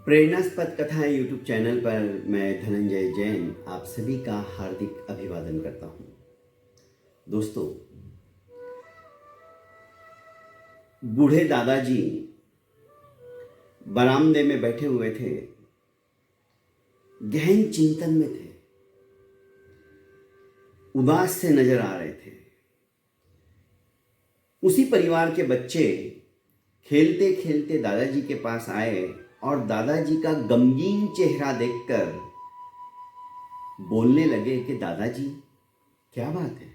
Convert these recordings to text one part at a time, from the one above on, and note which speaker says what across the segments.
Speaker 1: प्रेरणास्पद कथाएं YouTube channel पर मैं धनंजय जैन आप सभी का हार्दिक अभिवादन करता हूं। दोस्तों, बूढ़े दादाजी बरामदे में बैठे हुए थे, गहन चिंतन में थे, उदास से नजर आ रहे थे। उसी परिवार के बच्चे खेलते खेलते दादाजी के पास आए और दादाजी का गमगीन चेहरा देखकर बोलने लगे कि दादाजी, क्या बात है,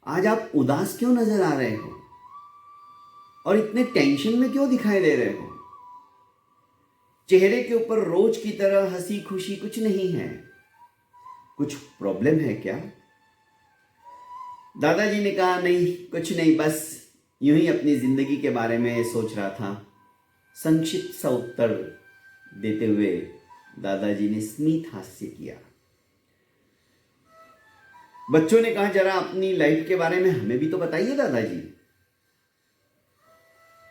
Speaker 1: आज आप उदास क्यों नजर आ रहे हो और इतने टेंशन में क्यों दिखाई दे रहे हो? चेहरे के ऊपर रोज की तरह हंसी खुशी कुछ नहीं है, कुछ प्रॉब्लम है क्या? दादाजी ने कहा, नहीं, कुछ नहीं, बस यूं ही अपनी जिंदगी के बारे में सोच रहा था। संक्षिप्त सा उत्तर देते हुए दादाजी ने स्मित हास्य किया। बच्चों ने कहा, जरा अपनी लाइफ के बारे में हमें भी तो बताइए दादाजी।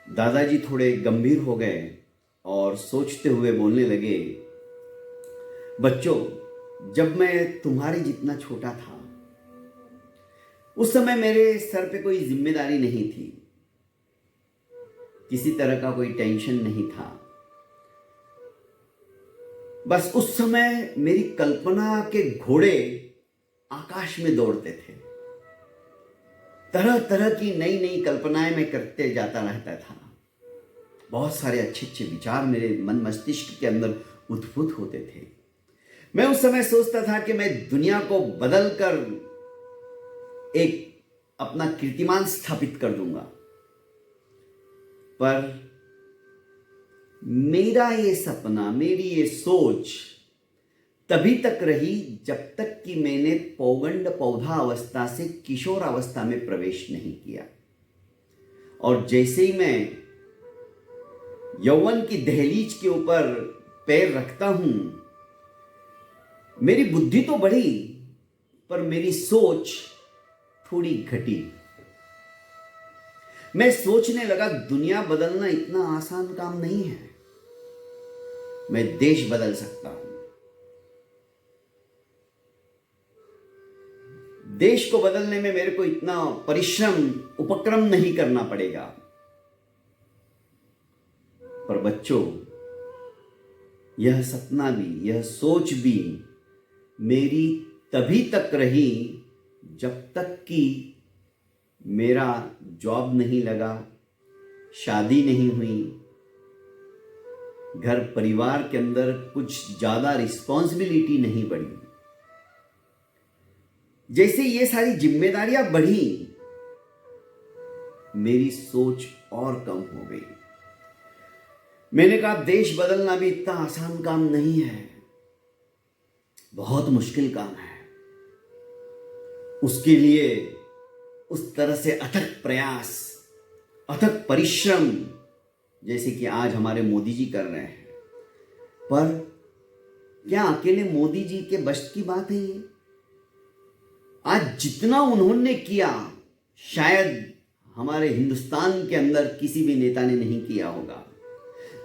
Speaker 1: दादाजी थोड़े गंभीर हो गए और सोचते हुए बोलने लगे, बच्चों, जब मैं तुम्हारे जितना छोटा था उस समय मेरे सर पे कोई जिम्मेदारी नहीं थी, किसी तरह का कोई टेंशन नहीं था। बस उस समय मेरी कल्पना के घोड़े आकाश में दौड़ते थे, तरह तरह की नई नई कल्पनाएं मैं करते जाता रहता था। बहुत सारे अच्छे अच्छे विचार मेरे मन मस्तिष्क के अंदर उद्भूत होते थे। मैं उस समय सोचता था कि मैं दुनिया को बदलकर एक अपना कीर्तिमान स्थापित कर दूंगा, पर मेरा ये सपना, मेरी ये सोच तभी तक रही जब तक कि मैंने पौगंड पौधा अवस्था से किशोर अवस्था में प्रवेश नहीं किया। और जैसे ही मैं यौवन की दहलीज के ऊपर पैर रखता हूं, मेरी बुद्धि तो बढ़ी पर मेरी सोच थोड़ी घटी। मैं सोचने लगा, दुनिया बदलना इतना आसान काम नहीं है, मैं देश बदल सकता हूं। देश को बदलने में मेरे को इतना परिश्रम, उपक्रम नहीं करना पड़ेगा। पर बच्चों, यह सपना भी, यह सोच भी मेरी तभी तक रही जब तक कि मेरा जॉब नहीं लगा, शादी नहीं हुई, घर परिवार के अंदर कुछ ज्यादा रिस्पॉन्सिबिलिटी नहीं बढ़ी। जैसे ये सारी जिम्मेदारियां बढ़ी, मेरी सोच और कम हो गई। मैंने कहा, देश बदलना भी इतना आसान काम नहीं है, बहुत मुश्किल काम है। उसके लिए उस तरह से अथक प्रयास, अथक परिश्रम जैसे कि आज हमारे मोदी जी कर रहे हैं। पर क्या अकेले मोदी जी के बस की बात है ये? आज जितना उन्होंने किया, शायद हमारे हिंदुस्तान के अंदर किसी भी नेता ने नहीं किया होगा।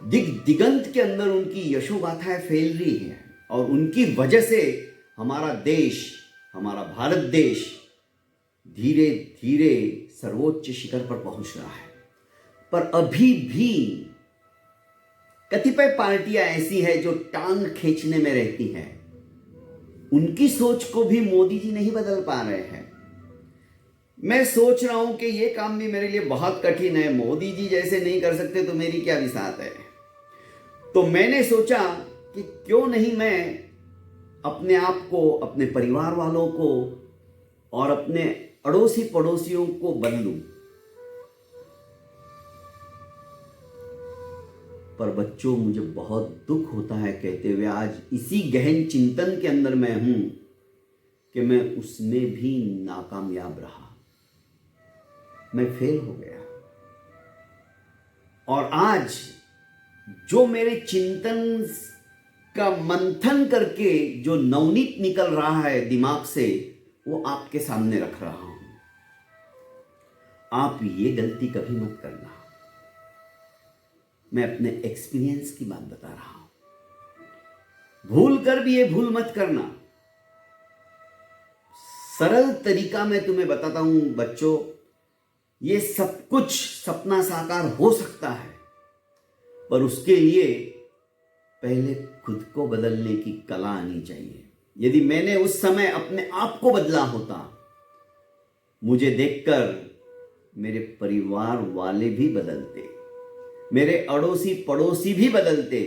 Speaker 1: दिग दिगंत के अंदर उनकी यशोगाथाएं फैल रही हैं और उनकी वजह से हमारा देश, हमारा भारत देश धीरे धीरे सर्वोच्च शिखर पर पहुंच रहा है। पर अभी भी कतिपय पार्टियां ऐसी हैं जो टांग खींचने में रहती हैं। उनकी सोच को भी मोदी जी नहीं बदल पा रहे हैं। मैं सोच रहा हूं कि यह काम भी मेरे लिए बहुत कठिन है। मोदी जी जैसे नहीं कर सकते तो मेरी क्या विसात है। तो मैंने सोचा कि क्यों नहीं मैं अपने आप को, अपने परिवार वालों को और अपने अड़ोसी पड़ोसियों को बदलूं। पर बच्चों, मुझे बहुत दुख होता है कहते हुए आज इसी गहन चिंतन के अंदर मैं हूं कि मैं उसमें भी नाकामयाब रहा, मैं फेल हो गया। और आज जो मेरे चिंतन का मंथन करके जो नवनीत निकल रहा है दिमाग से, वो आपके सामने रख रहा हूं। आप ये गलती कभी मत करना। मैं अपने एक्सपीरियंस की बात बता रहा हूं। भूल कर भी ये भूल मत करना। सरल तरीका मैं तुम्हें बताता हूं बच्चों, ये सब कुछ सपना साकार हो सकता है, पर उसके लिए पहले खुद को बदलने की कला आनी चाहिए। यदि मैंने उस समय अपने आप को बदला होता, मुझे देखकर मेरे परिवार वाले भी बदलते, मेरे अड़ोसी पड़ोसी भी बदलते,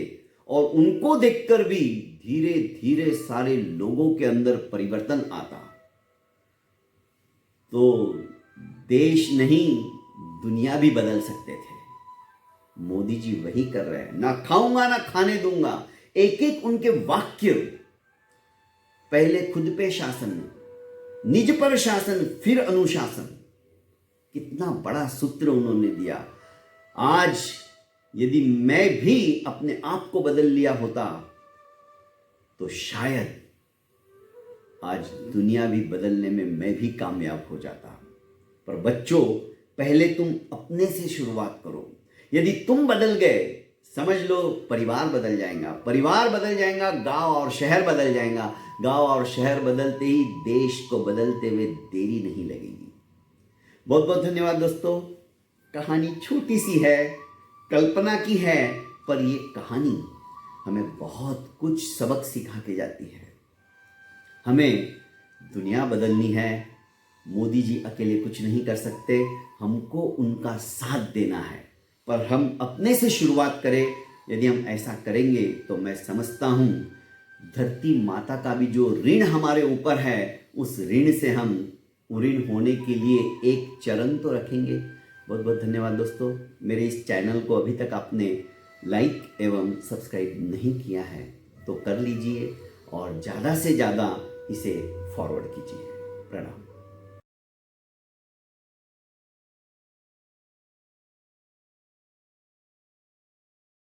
Speaker 1: और उनको देखकर भी धीरे धीरे सारे लोगों के अंदर परिवर्तन आता। तो देश नहीं, दुनिया भी बदल सकते थे। मोदी जी वही कर रहे हैं। ना खाऊंगा ना खाने दूंगा, एक एक उनके वाक्य। पहले खुद पे शासन, निज पर शासन, फिर अनुशासन। कितना बड़ा सूत्र उन्होंने दिया। आज यदि मैं भी अपने आप को बदल लिया होता तो शायद आज दुनिया भी बदलने में मैं भी कामयाब हो जाता। पर बच्चों, पहले तुम अपने से शुरुआत करो। यदि तुम बदल गए, समझ लो परिवार बदल जाएगा, परिवार बदल जाएगा, गांव और शहर बदल जाएगा, गांव और शहर बदलते ही देश को बदलते हुए देरी नहीं लगेगी। बहुत बहुत धन्यवाद दोस्तों। कहानी छोटी सी है, कल्पना की है, पर ये कहानी हमें बहुत कुछ सबक सिखा के जाती है। हमें दुनिया बदलनी है। मोदी जी अकेले कुछ नहीं कर सकते, हमको उनका साथ देना है। पर हम अपने से शुरुआत करें। यदि हम ऐसा करेंगे तो मैं समझता हूँ धरती माता का भी जो ऋण हमारे ऊपर है, उस ऋण से हम ऋण होने के लिए एक चरण तो रखेंगे। बहुत बहुत धन्यवाद दोस्तों। मेरे इस चैनल को अभी तक आपने लाइक एवं सब्सक्राइब नहीं किया है तो कर लीजिए, और ज़्यादा से ज़्यादा इसे फॉरवर्ड कीजिए। प्रणाम।